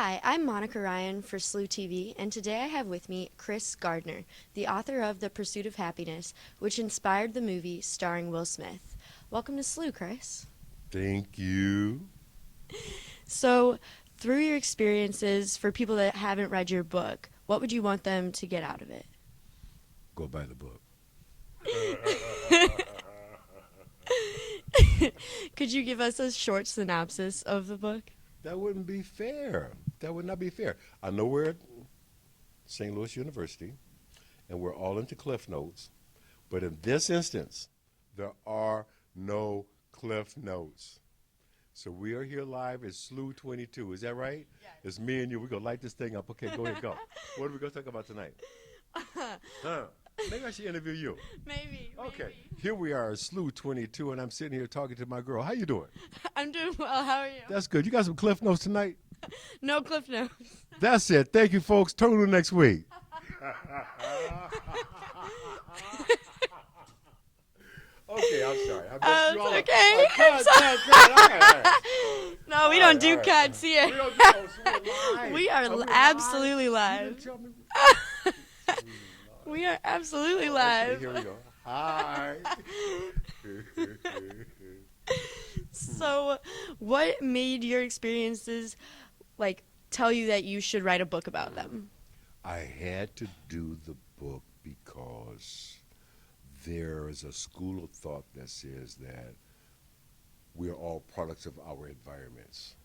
Hi, I'm Monica Ryan for SLU TV, and today I have with me Chris Gardner, the author of The Pursuit of Happiness, which inspired the movie starring Will Smith. Welcome to SLU, Chris. Thank you. So, through your experiences, for people that haven't read your book, what would you want them to get out of it? Go buy the book. Could you give us a short synopsis of the book? That wouldn't be fair. That would not be fair. I know we're at St. Louis University and we're all into Cliff Notes, but in this instance, there are no Cliff Notes. So we are here live at SLU 22. Is that right? Yes. It's me and you. We're going to light this thing up. Okay, go ahead, go. What are we going to talk about tonight? Maybe I should interview you. Maybe. Okay, here we are at SLU 22, and I'm sitting here talking to my girl. How you doing? I'm doing well. How are you? That's good. You got some Cliff Notes tonight? No Cliff Notes. That's it. Thank you, folks. Tune in next week. Okay, I'm sorry. I messed you all up. Okay. Cut. All right. No, we don't do cuts We here. don't do those. We're live. We are We're absolutely You live. didn't tell me. We are absolutely Okay, live. here we go. Hi. So, what made your experiences tell you that you should write a book about them? I had to do the book because there is a school of thought that says that we are all products of our environments.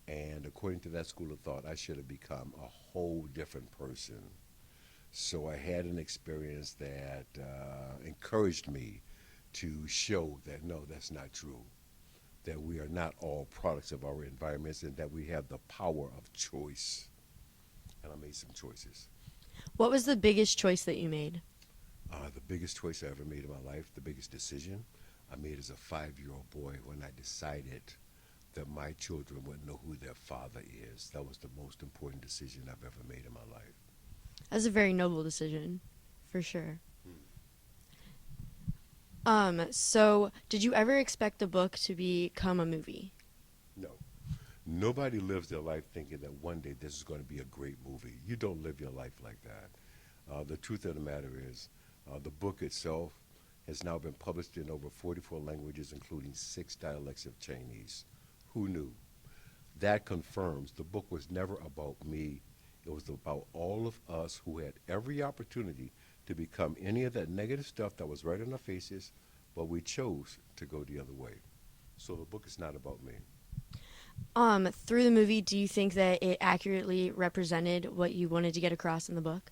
And according to that school of thought, I should have become a whole different person. So I had an experience that encouraged me to show that no, that's not true. That we are not all products of our environments and that we have the power of choice. And I made some choices. What was the biggest choice that you made? The biggest choice I ever made in my life, the biggest decision I made as a 5-year-old boy when I decided that my children wouldn't know who their father is. That was the most important decision I've ever made in my life. That's a very noble decision, for sure. So did you ever expect the book to become a movie? No. Nobody lives their life thinking that one day this is going to be a great movie. You don't live your life like that. The truth of the matter is, the book itself has now been published in over 44 languages, including 6 dialects of Chinese. Who knew? That confirms the book was never about me. It was about all of us who had every opportunity to become any of that negative stuff that was right on our faces, but we chose to go the other way. So the book is not about me. Through the movie, do you think that it accurately represented what you wanted to get across in the book?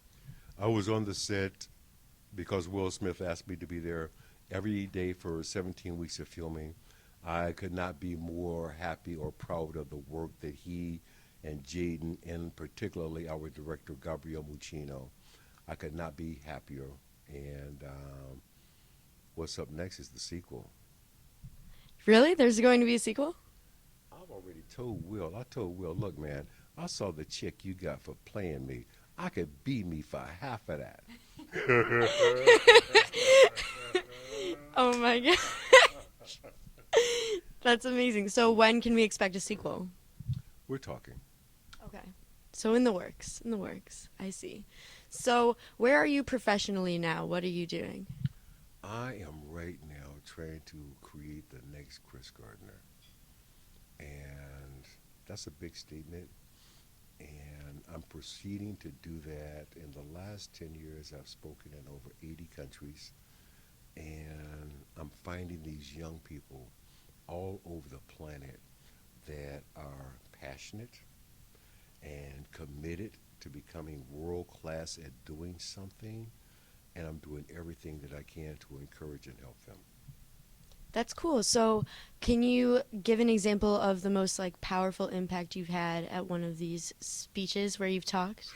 I was on the set because Will Smith asked me to be there every day for 17 weeks of filming. I could not be more happy or proud of the work that he and Jaden, and particularly our director, Gabriel Muccino. I could not be happier. And what's up next is the sequel. Really? There's going to be a sequel? I've already told Will. I told Will, look, man, I saw the chick you got for playing me. I could be me for half of that. Oh my god. That's amazing. So when can we expect a sequel? We're talking. Okay. So in the works. In the works. I see. So where are you professionally now? What are you doing? I am right now trying to create the next Chris Gardner. And that's a big statement. And I'm proceeding to do that. In the last 10 years, I've spoken in over 80 countries. And I'm finding these young people all over the planet that are passionate and committed to becoming world-class at doing something, and I'm doing everything that I can to encourage and help them. That's cool. So can you give an example of the most powerful impact you've had at one of these speeches where you've talked?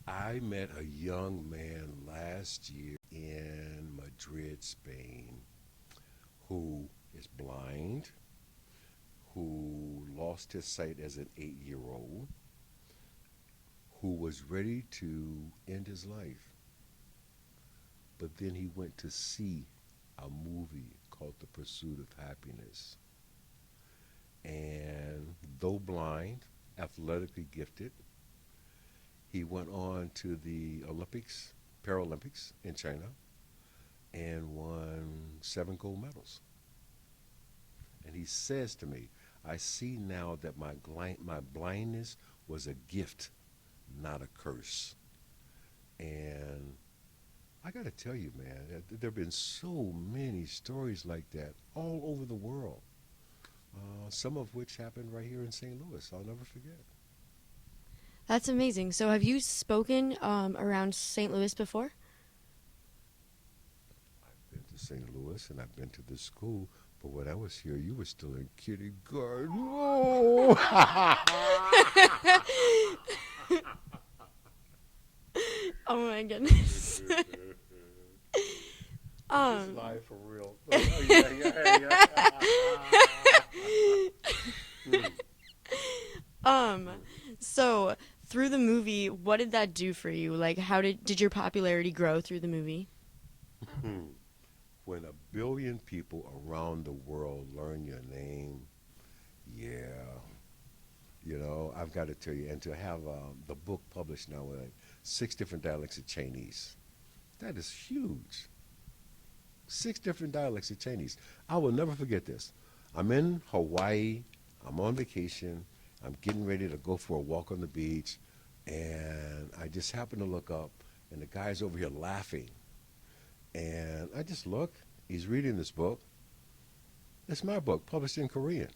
I met a young man last year in Madrid, Spain, who is blind, who lost his sight as an 8-year-old, who was ready to end his life. But then he went to see a movie called The Pursuit of Happiness. And though blind, athletically gifted. He went on to the Olympics, Paralympics in China, and won 7 gold medals. And he says to me, I see now that my blindness was a gift, not a curse. And I got to tell you, man, there have been so many stories like that all over the world, some of which happened right here in St. Louis. I'll never forget. That's amazing. So have you spoken around St. Louis before? I've been to St. Louis and I've been to this school, but when I was here, you were still in kindergarten. Oh! Oh my goodness. This live for real. Oh, yeah. So through the movie, what did that do for you? Like, how did your popularity grow through the movie? When 1 billion people around the world learn your name, yeah, I've got to tell you, and to have the book published now with like 6 different dialects of Chinese, that is huge. 6 different dialects of Chinese. I will never forget this. I'm in Hawaii. I'm on vacation. I'm getting ready to go for a walk on the beach, and I just happen to look up, and the guy's over here laughing. And I just look. He's reading this book. It's my book, published in Korean.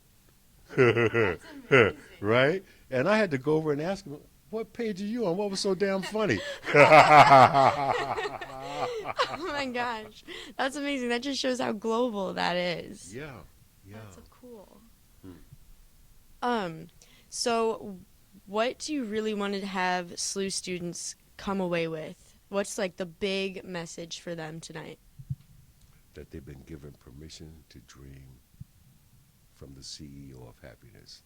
That's amazing. Right? And I had to go over and ask him, what page are you on? What was so damn funny? Oh my gosh. That's amazing. That just shows how global that is. Yeah, yeah. That's so cool. So what do you really want to have SLU students come away with? What's like the big message for them tonight? That they've been given permission to dream from the CEO of happiness.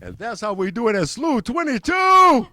And that's how we do it at SLU 22!